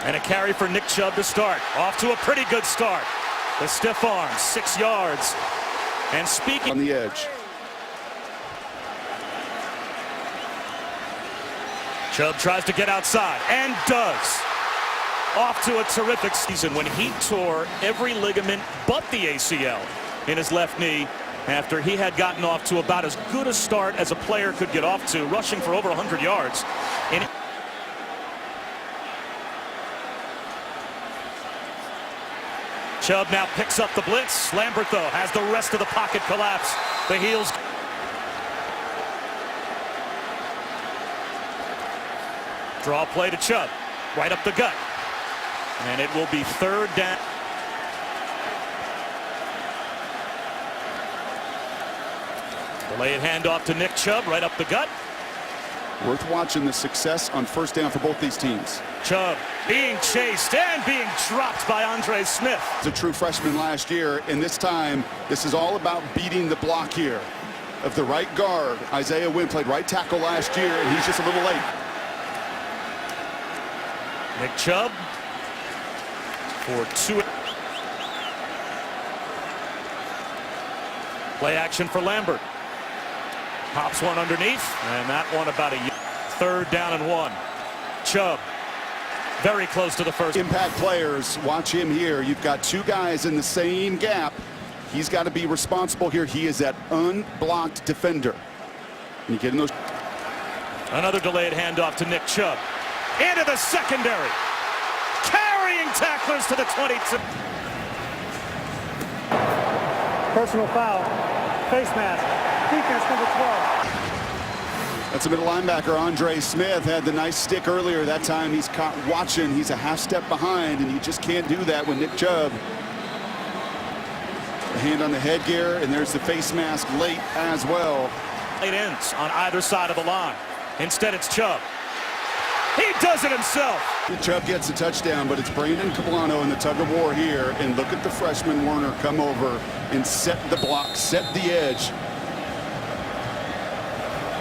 And a carry for Nick Chubb to start. Off to a pretty good start. The stiff arm, 6 yards. And speaking on the edge. Chubb tries to get outside and does. Off to a terrific season when he tore every ligament but the ACL in his left knee after he had gotten off to about as good a start as a player could get off to, rushing for over 100 yards. Chubb now picks up the blitz. Lambert, though, has the rest of the pocket collapse. The heels. Draw play to Chubb. Right up the gut. And it will be 3rd down. Delayed handoff to Nick Chubb. Right up the gut. Worth watching the success on 1st down for both these teams. Chubb being chased and being dropped by Andre Smith. He's a true freshman last year, and this time this is all about beating the block here of the right guard. Isaiah Wynn played right tackle last year, and he's just a little late. Nick Chubb for 2. Play action for Lambert. Pops one underneath, and that one about a 3rd down and 1. Chubb very close to the first. Impact players, watch him here. You've got 2 guys in the same gap. He's got to be responsible here. He is that unblocked defender. And you get in those. Another delayed handoff to Nick Chubb. Into the secondary. Carrying tacklers to the 22. Personal foul. Face mask. Defense number 12. That's a middle linebacker. Andre Smith had the nice stick earlier. That time he's caught watching. He's a half step behind, and you just can't do that with Nick Chubb. The hand on the headgear, and there's the face mask late as well. It ends on either side of the line. Instead, it's Chubb. He does it himself. Chubb gets a touchdown, but it's Brandon Cablano in the tug of war here. And look at the freshman Werner come over and set the block, set the edge.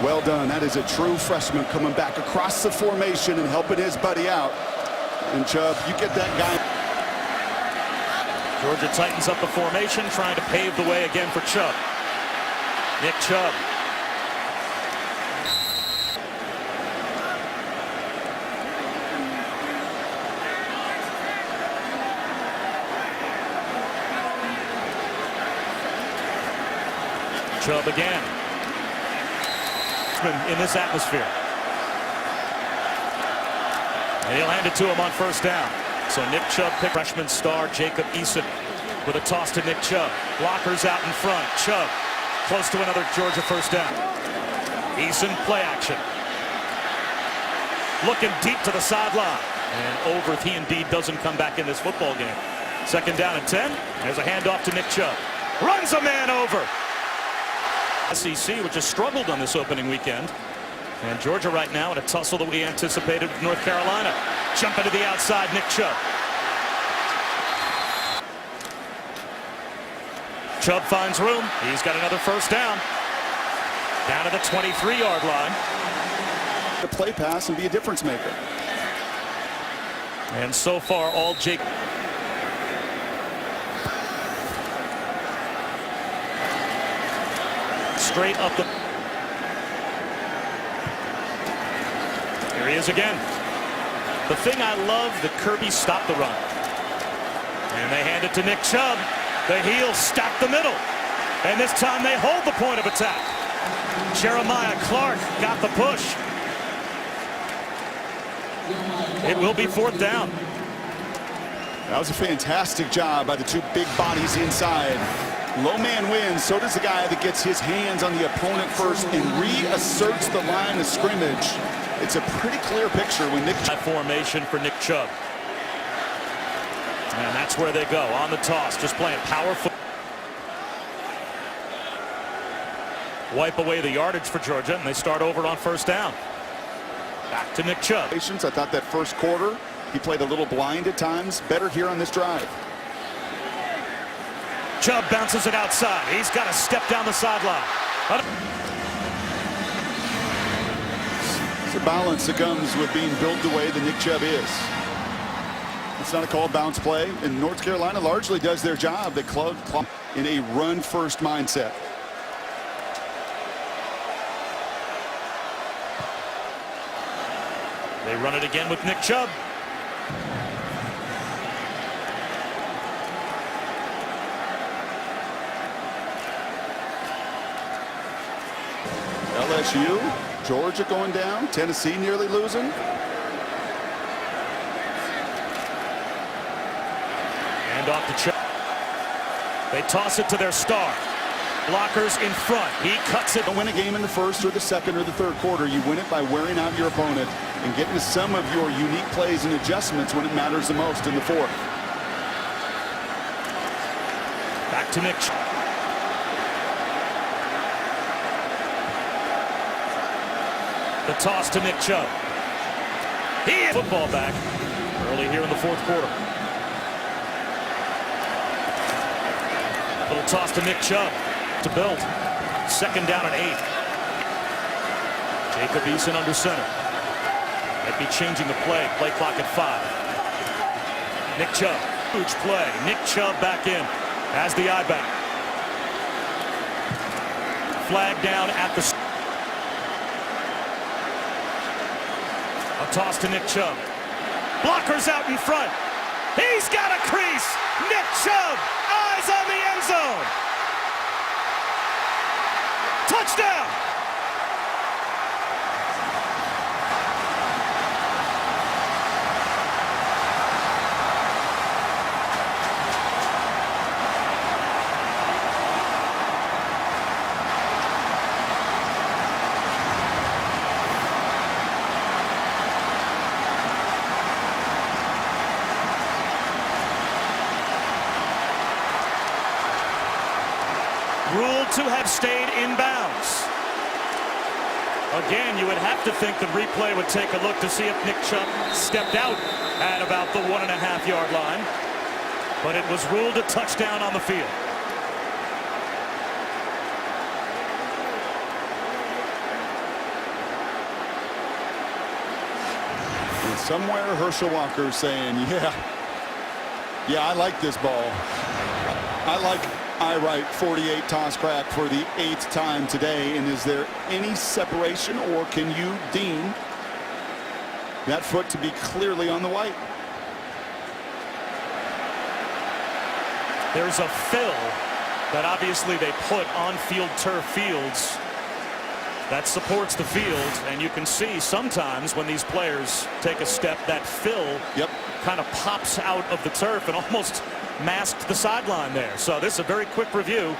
Well done. That is a true freshman coming back across the formation and helping his buddy out. And Chubb, you get that guy. Georgia tightens up the formation, trying to pave the way again for Chubb. Nick Chubb. Chubb again. In this atmosphere. And he'll hand it to him on 1st down. So Nick Chubb pick freshman star Jacob Eason with a toss to Nick Chubb. Blockers out in front. Chubb close to another Georgia 1st down. Eason play action. Looking deep to the sideline. And over he indeed doesn't come back in this football game. 2nd down and 10. There's a handoff to Nick Chubb. Runs a man over. SEC, which has struggled on this opening weekend. And Georgia right now in a tussle that we anticipated with North Carolina. Jumping to the outside, Nick Chubb. Chubb finds room. He's got another 1st down. Down to the 23-yard line. The play pass and be a difference maker. And so far, all Jake. Straight up the. Here he is again. The thing I love, the Kirby stopped the run. And they hand it to Nick Chubb. The heels stack the middle. And this time they hold the point of attack. Jeremiah Clark got the push. It will be 4th down. That was a fantastic job by the 2 big bodies inside. Low man wins, so does the guy that gets his hands on the opponent first and reasserts the line of scrimmage. It's a pretty clear picture when Nick Chubb. Formation for Nick Chubb. And that's where they go, on the toss, just playing powerful. Wipe away the yardage for Georgia, and they start over on 1st down. Back to Nick Chubb. I thought that 1st quarter, he played a little blind at times. Better here on this drive. Chubb bounces it outside. He's got to step down the sideline. It's a balance that comes with being built the way that Nick Chubb is. It's not a called bounce play, and North Carolina largely does their job. They club in a run-first mindset. They run it again with Nick Chubb. LSU, Georgia going down, Tennessee nearly losing. And off to Chubb. They toss it to their star. Blockers in front. He cuts it. Don't win a game in the first or the second or the third quarter. You win it by wearing out your opponent and getting to some of your unique plays and adjustments when it matters the most in the fourth. Back to Nick Chubb. The toss to Nick Chubb. He is football back early here in the fourth quarter. Little toss to Nick Chubb to build. Second down and 8. Jacob Eason under center. Might be changing the play. Play clock at 5. Nick Chubb. Huge play. Nick Chubb back in as the I-back. Flag down at the... A toss to Nick Chubb. Blockers out in front. He's got a crease. Nick Chubb. Eyes on the end zone. Touchdown. Ruled to have stayed in bounds. Again, you would have to think the replay would take a look to see if Nick Chubb stepped out at about the 1.5-yard line. But it was ruled a touchdown on the field. And somewhere Herschel Walker saying, yeah, I like this ball. I like I write 48 toss crack for the 8th time today. And is there any separation, or can you deem that foot to be clearly on the white? There's a fill that obviously they put on field turf fields that supports the field, and you can see sometimes when these players take a step, that fill kind of pops out of the turf and almost masked the sideline there. So this is a very quick review.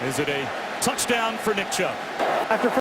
Is it a touchdown for Nick Chubb? After